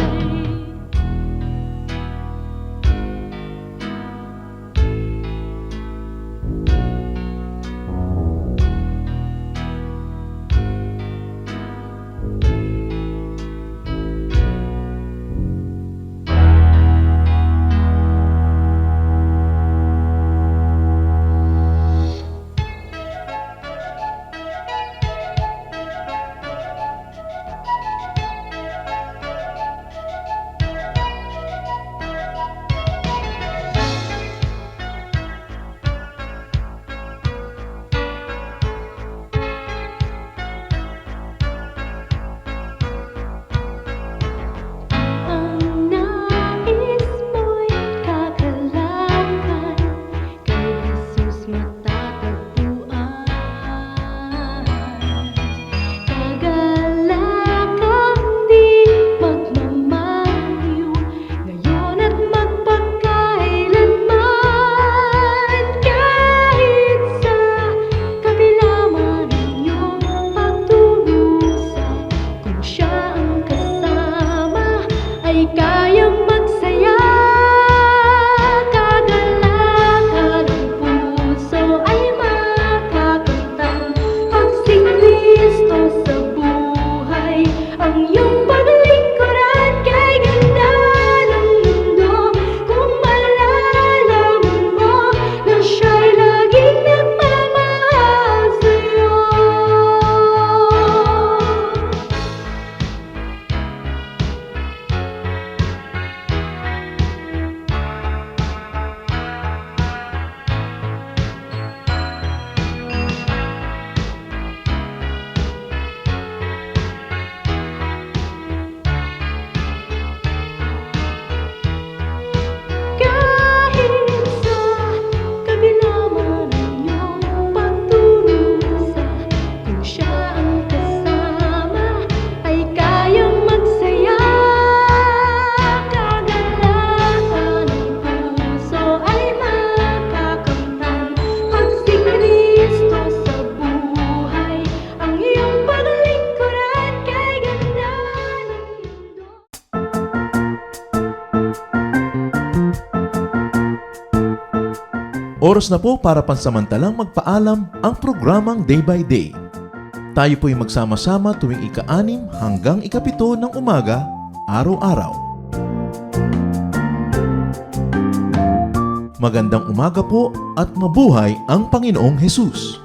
A: Oras na po para pansamantalang magpaalam ang programang Day by Day. Tayo po'y magsama-sama tuwing ika-6 hanggang ika-7 ng umaga, araw-araw. Magandang umaga po at mabuhay ang Panginoong Hesus!